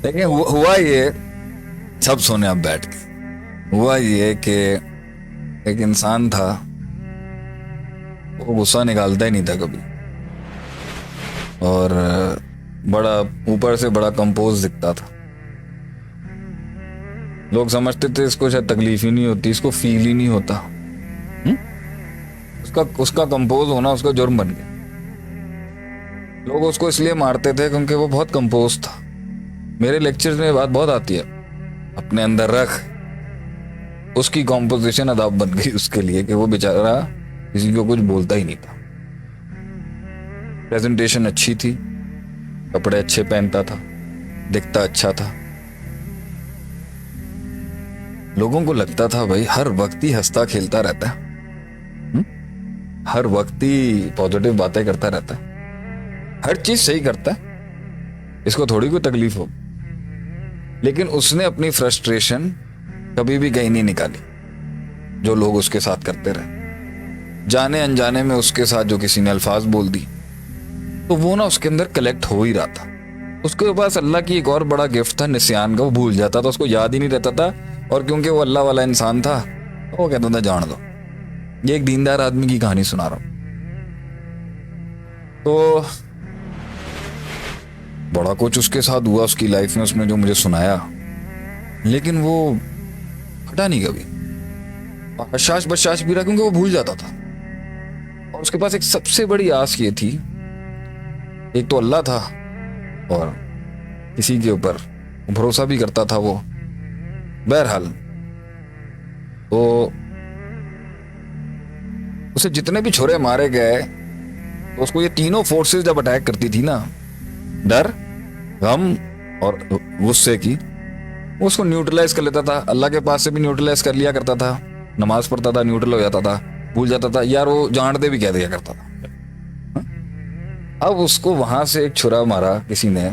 लेकिन हुआ ये, सब सोने अब बैठ के, हुआ ये कि एक इंसान था, वो गुस्सा निकालता ही नहीं था कभी, और बड़ा ऊपर से बड़ा कंपोज दिखता था। लोग समझते थे इसको शायद तकलीफ ही नहीं होती, इसको फील ही नहीं होता। उसका उसका कंपोज होना उसका जुर्म बन गया। लोग उसको इसलिए मारते थे क्योंकि वो बहुत कंपोज था। मेरे लेक्चर्स में बात बहुत आती है, अपने अंदर रख। उसकी कॉम्पोजिशन अदाब बन गई उसके लिए कि वो बेचारा किसी को कुछ बोलता ही नहीं था। प्रेजेंटेशन अच्छी थी, कपड़े अच्छे पहनता था, दिखता अच्छा था। लोगों को लगता था भाई हर वक्त ही हंसता खेलता रहता है, हर वक्त ही पॉजिटिव बातें करता रहता है, हर चीज सही करता है, इसको थोड़ी कोई तकलीफ हो। लेकिन उसने अपनी फ्रस्ट्रेशन कभी भी कहीं नहीं निकाली। जो लोग उसके साथ करते रहे, जाने अनजाने में उसके साथ जो किसी ने अल्फाज बोल दी, तो वो ना उसके अंदर कलेक्ट हो ही रहा था। उसके पास अल्लाह की एक और बड़ा गिफ्ट था, निस्यान का। वो भूल जाता था, उसको याद ही नहीं रहता था। और क्योंकि वो अल्लाह वाला इंसान था, तो वो कहता था जान दो। ये एक दीनदार आदमी की कहानी सुना रहा हूं। तो बड़ा कुछ उसके साथ हुआ उसकी लाइफ में, उसने जो मुझे सुनाया, लेकिन वो हटा नहीं कभी। हशाश बशाश भी रहा क्योंकि वो भूल जाता था। और उसके पास एक सबसे बड़ी आस ये थी, एक तो अल्लाह था और किसी के ऊपर भरोसा भी करता था वो। बहरहाल तो उसे जितने भी छोरे मारे गए, तो उसको ये तीनों फोर्सेस जब अटैक करती थी ना, डर, गम और गुस्से की, वो उसको न्यूट्रलाइज कर लेता था। अल्लाह के पास से भी न्यूट्रलाइज कर लिया करता था, नमाज पढ़ता था, न्यूट्रल हो जाता था, भूल जाता था यार, वो जान दे भी कह दिया करता था। अब उसको वहां से एक छुरा मारा किसी ने,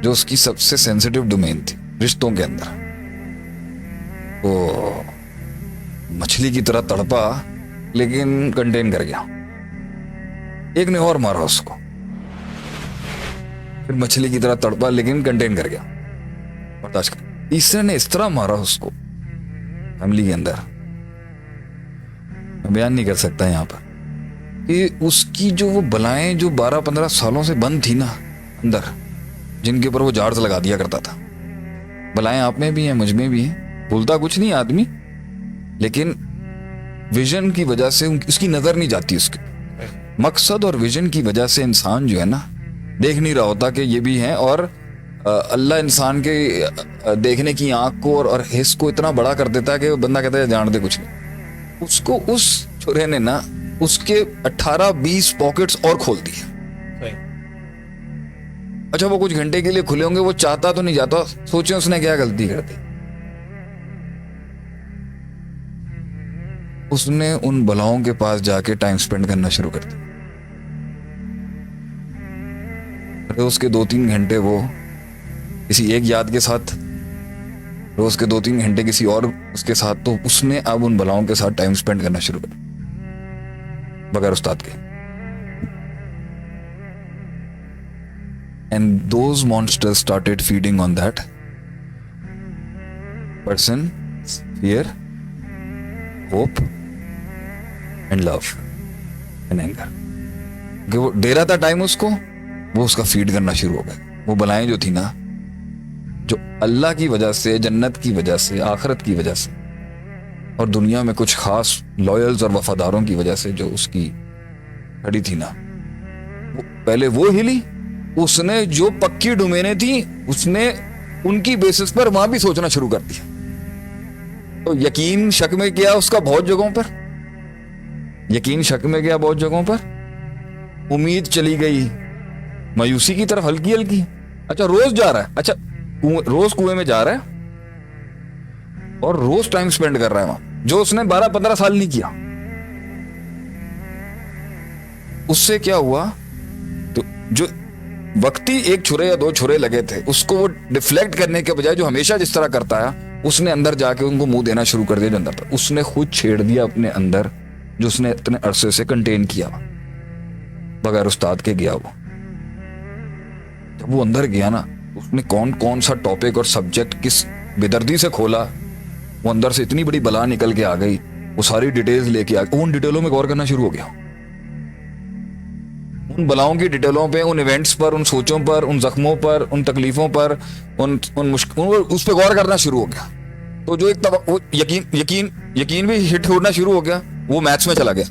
जो उसकी सबसे सेंसिटिव डोमेन थी रिश्तों के अंदर। वो मछली की तरह तड़पा लेकिन कंटेन कर गया। एक ने और मारा उसको, फिर मछली की तरह तड़पा लेकिन कंटेन कर गया, बर्दाश्त कर। तीसरे ने इस तरह मारा उसको फैमिली के अंदर, मैं बयान नहीं कर सकता यहाँ पर, कि उसकी जो वो बलाएं जो 12-15 सालों से बंद थी ना अंदर, जिनके ऊपर वो जार्स लगा दिया करता था। बलाएं आप में भी हैं, मुझ में भी हैं, भूलता कुछ नहीं आदमी, लेकिन विजन की वजह से उसकी नजर नहीं जाती। उसके मकसद और विजन की वजह से इंसान जो है ना, देख नहीं रहा होता कि ये भी हैं। और अल्लाह इंसान के देखने की आंख को और हिस्स को इतना बड़ा कर देता है कि बंदा कहता है जान दे कुछ नहीं। उसको उस छुरे ने ना उसके 18-20 पॉकेट्स और खोल दिए। अच्छा, वो कुछ घंटे के लिए खुले होंगे, वो चाहता तो नहीं जाता। सोचे उसने क्या गलती कर दी। उसने उन बलाओं के पास जाके टाइम स्पेंड करना शुरू कर दिया। रोज के 2-3 घंटे वो किसी एक याद के साथ, रोज के 2-3 घंटे किसी और उसके साथ। तो उसने अब उन बलाओं के साथ टाइम स्पेंड करना शुरू कर दिया बगैर उस्ताद के। And those monsters started feeding on that person's fear, hope and love and anger. कि वो दे रहा था टाइम उसको, वो उसका फीड करना शुरू हो गया। वो बलाएं जो थी ना, जो अल्लाह की वजह से, जन्नत की वजह से, आखिरत की वजह से और दुनिया में कुछ खास लॉयल्स और वफादारों की वजह से जो उसकी खड़ी थी ना, वो पहले वो हिली। उसने जो पक्की डोमेने थी, उसने उनकी बेसिस पर वहां भी सोचना शुरू कर दिया। तो यकीन शक में गया उसका बहुत जगहों पर, यकीन शक में गया बहुत जगहों पर, उम्मीद चली गई मायूसी की तरफ हल्की हल्की। अच्छा, रोज जा रहा है, अच्छा रोज कुएं में जा रहा है और रोज टाइम स्पेंड कर रहा है वहां, जो उसने 12-15 साल नहीं किया। उससे क्या हुआ, तो जो वक्ती एक छुरे या 2 छुरे लगे थे, उसको वो डिफ्लेक्ट करने के बजाय जो हमेशा जिस तरह करता है, उसने अंदर जाके उनको मुंह देना शुरू कर दिया। जो अंदर था उसने खुद छेड़ दिया अपने अंदर, जो उसने इतने अरसे से कंटेन किया बगैर उस्ताद के गया। वो जब वो अंदर गया ना, उसने कौन कौन सा टॉपिक और सब्जेक्ट किस बेदर्दी से खोला, वो अंदर से इतनी बड़ी बला निकल के आ गई, वो सारी डिटेल्स लेके आ गई। उन डिटेलों में गौर करना शुरू हो गया, उन बलाओं की डिटेलों पे, उन इवेंट्स पर, उन सोचों पर, उन जख्मों पर, उन तकलीफों पर, उन उस पर गौर करना शुरू हो गया। तो जो एक वो यकीन भी हिट होना शुरू हो गया, वो मैथ्स में चला गया,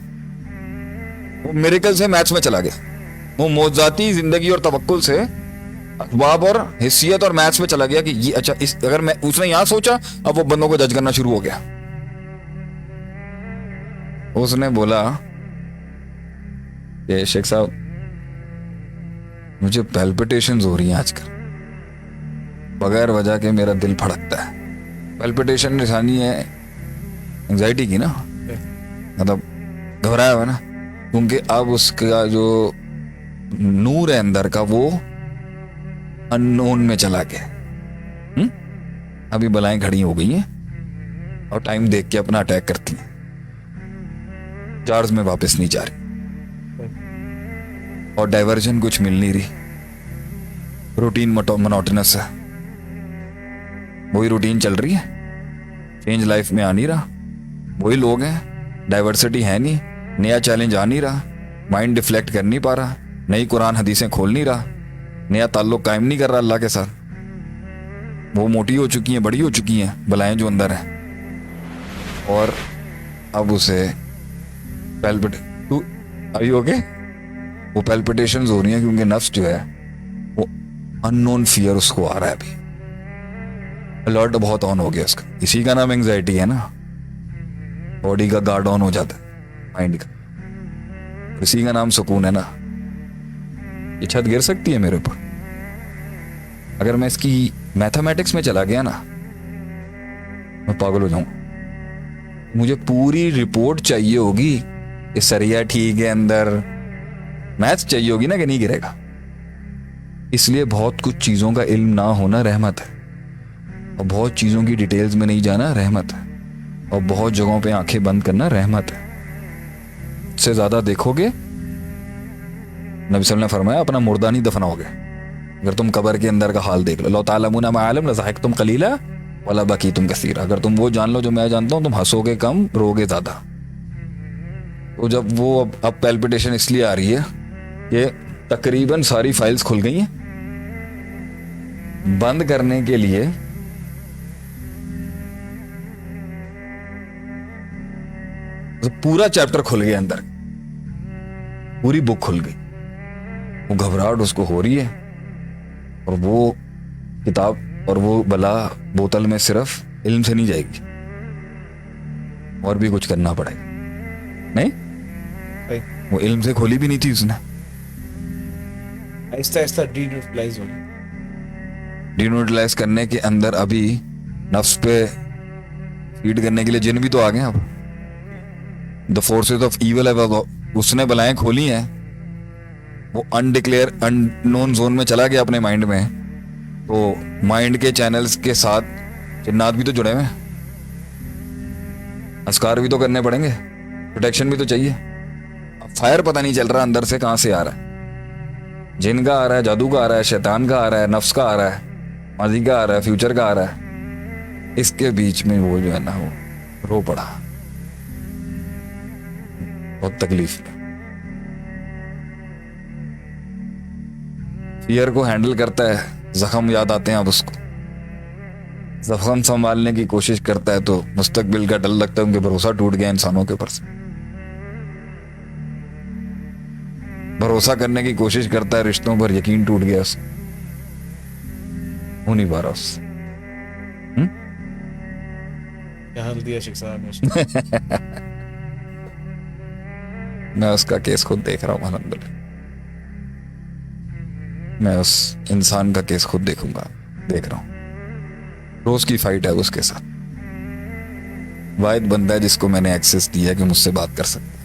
वो मिरेकल से मैथ्स में चला गया, वो मौजाती जिंदगी और तवक्कुल से असबाब और हिस्सियत और मैथ्स में चला गया कि ये अच्छा इस अगर मैं उसने यहां सोचा, अब वो बंदों को जज करना शुरू हो गया। उसने बोला ये शेख साहब मुझे पैल्पिटेशंस हो रही हैं आजकल, बगैर वजह के मेरा दिल फड़कता है। पैल्पिटेशन निशानी है एंजाइटी की ना, मतलब घबराया हुआ ना, क्योंकि अब उसका जो नूर है अंदर का वो अननोन में चला गया। अभी बलाएं खड़ी हो गई हैं और टाइम देख के अपना अटैक करती हैं, चार्ज में वापस नहीं जा रही और डाइवर्जन कुछ मिल नहीं रही, रूटीन मोनोटोनस है, वही रूटीन चल रही है, चेंज लाइफ में आ नहीं रहा, वही लोग हैं, डाइवर्सिटी है नहीं, नया चैलेंज आ नहीं रहा, माइंड डिफ्लेक्ट कर नहीं पा रहा, नई कुरान हदीसें खोल नहीं रहा, नया ताल्लुक कायम नहीं कर रहा अल्लाह के साथ। वो मोटी हो चुकी हैं, बड़ी हो चुकी हैं बलाएं जो अंदर हैं, और अब उसे वो पैल्पिटेशंस हो रही हैं क्योंकि नफ्स जो है वो अननोन फियर उसको आ रहा है, अभी अलर्ट बहुत ऑन हो गया उसका। इसी का नाम एंजाइटी है ना, बॉडी का गार्ड ऑन हो जाता है माइंड का, इसी का नाम सुकून है ना। ये छत गिर सकती है मेरे ऊपर, अगर मैं इसकी मैथमेटिक्स में चला गया ना मैं पागल हो जाऊंगा। मुझे पूरी रिपोर्ट चाहिए होगी कि सरिया ठीक है अंदर, मैथ्स चाहिए होगी ना कि नहीं गिरेगा। इसलिए बहुत कुछ चीजों का इल्म ना होना रहमत है, और बहुत चीजों की डिटेल्स में नहीं जाना रहमत है, और बहुत जगहों पे आंखें बंद करना रहमत है। इससे ज्यादा देखोगे, नबी सल्लल्लाहु अलैहि वसल्लम ने फरमाया अपना मुर्दा नहीं दफनाओगे। अगर तुम कब्र के अंदर का हाल देख लो, लौ तालमुना मा अअलम लज़हकतुम कलीला वला बकीतुम कसीरा, अगर तुम वो जान लो जो मैं जानता हूं, तुम हंसोगे कम, रोगे ज्यादा। तो जब वो अब पैल्पिटेशन इसलिए आ रही है कि तकरीबन सारी फाइल्स खुल गई हैं, बंद करने के लिए तो पूरा चैप्टर खुल गया अंदर, पूरी बुक खुल गई। वो घबराहट उसको हो रही है, और वो किताब और वो बला बोतल में सिर्फ इल्म से नहीं जाएगी, और भी कुछ करना पड़ेगा। नहीं वो इल्म से खोली भी नहीं थी उसने, आहिस्ता आहिस्ता डिन्यूट्रलाइज करने के अंदर अभी नफ्स पे फीड करने के लिए जिन भी तो आ गए। अब द फोर्सेस ऑफ इविल उसने बलाएं खोली हैं, वो अनडिक्लेयर अननोन जोन में चला गया अपने माइंड में, तो माइंड के चैनल्स के साथ जिन्नात भी तो जुड़े हुए हैं, अस्कार भी तो करने पड़ेंगे, प्रोटेक्शन भी तो चाहिए। अब फायर पता नहीं चल रहा अंदर से कहां से आ रहा है, जिन का आ रहा है, जादू का आ रहा है, शैतान का आ रहा है, नफ्स का आ रहा है, माजी का आ रहा है, फ्यूचर का आ रहा है। इसके बीच में वो जो है ना वो रो पड़ा, बहुत तकलीफ है। फियर को हैंडल करता है, जख्म याद आते हैं अब उसको, जख्म संभालने की कोशिश करता है तो मुस्तकबिल का डर लगता है, उनके भरोसा टूट गया इंसानों के ऊपर से, भरोसा करने की कोशिश करता है, रिश्तों पर यकीन टूट गया उससे, हो नहीं पा रहा उससे। क्या हाल दिया शेख साहब ने उसने। मैं उसका केस खुद देख रहा हूँ अल्हम्दुलिल्लाह, मैं उस इंसान का केस खुद देख रहा हूं। रोज की फाइट है उसके साथ, वाहिद बंदा है जिसको मैंने एक्सेस दिया कि मुझसे बात कर सकता है,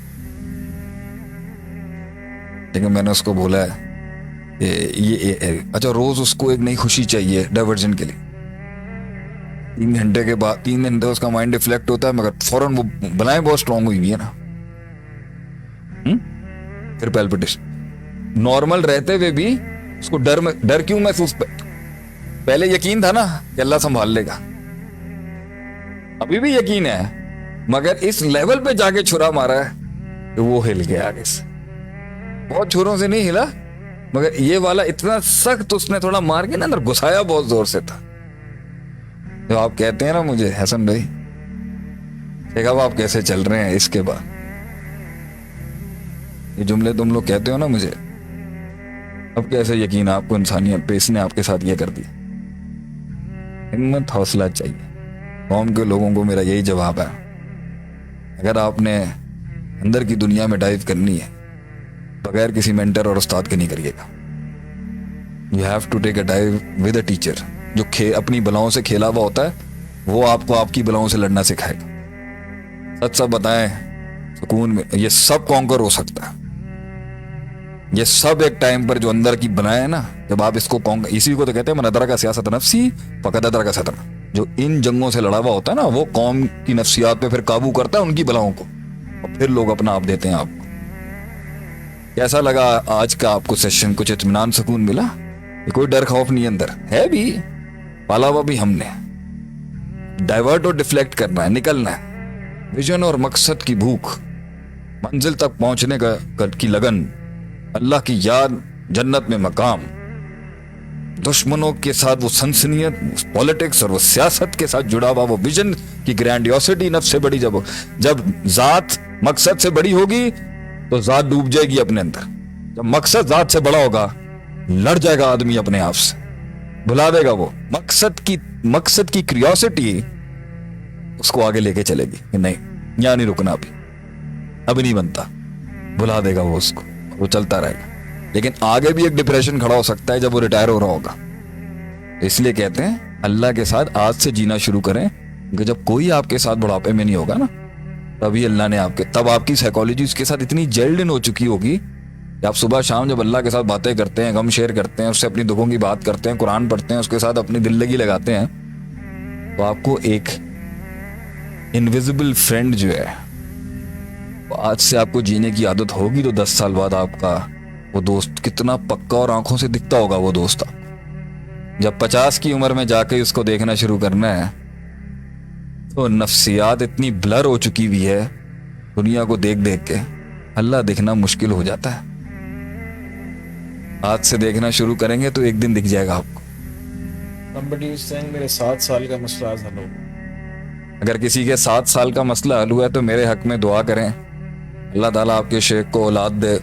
लेकिन मैंने उसको बोला है ये अच्छा रोज उसको एक नई खुशी चाहिए डाइवर्जन के लिए। 3 घंटे के बाद 3 घंटे उसका माइंड डिफ्लेक्ट होता है, मगर फौरन वो बलाएं बहुत स्ट्रांग हुई है ना, फिर पैल्पिटेशन। नॉर्मल रहते हुए भी उसको डर क्यों महसूस पहले यकीन था ना कि अल्लाह संभाल लेगा, अभी भी यकीन है, मगर इस लेवल पे जाके छुरा मारा है कि वो हिल गया आगे से। बहुत छुरों से नहीं हिला, मगर ये वाला इतना सख्त उसने थोड़ा मार के ना अंदर घुसाया, बहुत जोर से था। जो आप कहते हैं ना मुझे, हसन भाई, देखा अब आप कैसे चल रहे हैं इसके बाद, ये जुमले तुम लोग कहते हो ना मुझे, अब कैसे यकीन आपको इंसानियत पे इसने आपके साथ ये कर दिया। हिम्मत हौसला चाहिए। कौम के लोगों को मेरा यही जवाब है, अगर आपने अंदर की दुनिया में डाइव करनी है, बगैर किसी मेंटर और उस्ताद के नहीं करिएगा। You have to take a dive with a teacher, जो अपनी बलाओं से खेला हुआ होता है, वो आपको आपकी बलाओं से लड़ना सिखाएगा। सच सब बताएं, सुकून में ये सब कॉन्कर हो सकता है। ये सब एक टाइम पर जो अंदर की बनाए है ना, जब आप इसको इसी को तो कहते हैं मन अदरा का सियासत नफ्सी फकद अदरा का सतर। जो इन जंगों से लड़ा हुआ होता है ना, वो कौम की नफ्सियात पे फिर काबू करता है, उनकी बलाओं को, और फिर लोग अपना आप देते हैं आपको। कैसा लगा आज का आपको सेशन? कुछ इत्मीनान सुकून मिला? कोई डर खौफ नहीं अंदर है, भी पाला हुआ भी हमने। डाइवर्ट और डिफ्लेक्ट करना है, निकलना है। विजन और मकसद की भूख, मंजिल तक पहुंचने की लगन, अल्लाह की याद, जन्नत में मकाम, दुश्मनों के साथ वो सनसनियत, पॉलिटिक्स और वो सियासत के साथ जुड़ा हुआ वो विजन की ग्रैंडियोसिटी नफ्स से बड़ी। जब जात मकसद से बड़ी होगी तो जात डूब जाएगी अपने अंदर। जब मकसद जात से बड़ा होगा, लड़ जाएगा आदमी अपने आप से, भुला देगा वो मकसद की क्यूरियोसिटी उसको आगे लेके चलेगी कि नहीं, यहां नहीं रुकना, अभी नहीं बनता, भुला देगा वो उसको, वो चलता रहेगा। लेकिन आगे भी एक डिप्रेशन खड़ा हो सकता है जब वो रिटायर हो रहा होगा। तो इसलिए कहते हैं अल्लाह के साथ आज से जीना शुरू करें, क्योंकि जब कोई आपके साथ बुढ़ापे में नहीं होगा ना, तभी अल्लाह ने तब आपकी साइकोलॉजी उसके साथ इतनी जेल्ड इन हो चुकी होगी कि आप सुबह शाम जब अल्लाह के साथ बातें करते हैं, गम शेयर करते हैं, उससे अपनी दुखों की बात करते हैं, कुरान पढ़ते हैं, उसके साथ अपनी दिल लगी लगाते हैं, तो आपको एक इनविजिबल फ्रेंड जो है, आज से आपको जीने की आदत होगी, तो 10 साल बाद आपका वो दोस्त कितना पक्का और आंखों से दिखता होगा वो दोस्त। जब 50 की उम्र में जाके उसको देखना शुरू करना है, तो नफ्सियात इतनी ब्लर हो चुकी हुई है दुनिया को देख देख के, अल्लाह देखना मुश्किल हो जाता है। आज से देखना शुरू करेंगे तो एक दिन दिख जाएगा आपको। Somebody is saying मेरे 7 साल का मसला आज हल हो गया। अगर किसी के 7 साल का मसला हल हुआ है तो मेरे हक में दुआ करें, अल्लाह ताला आपके शेख को औलाद दे,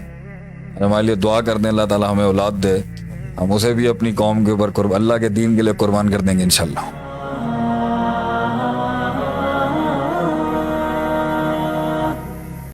हमारे लिए दुआ कर दें, अल्लाह ताला हमें औलाद दे, हम उसे भी अपनी कौम के ऊपर अल्लाह के दीन के लिए कुर्बान कर देंगे इंशाल्लाह।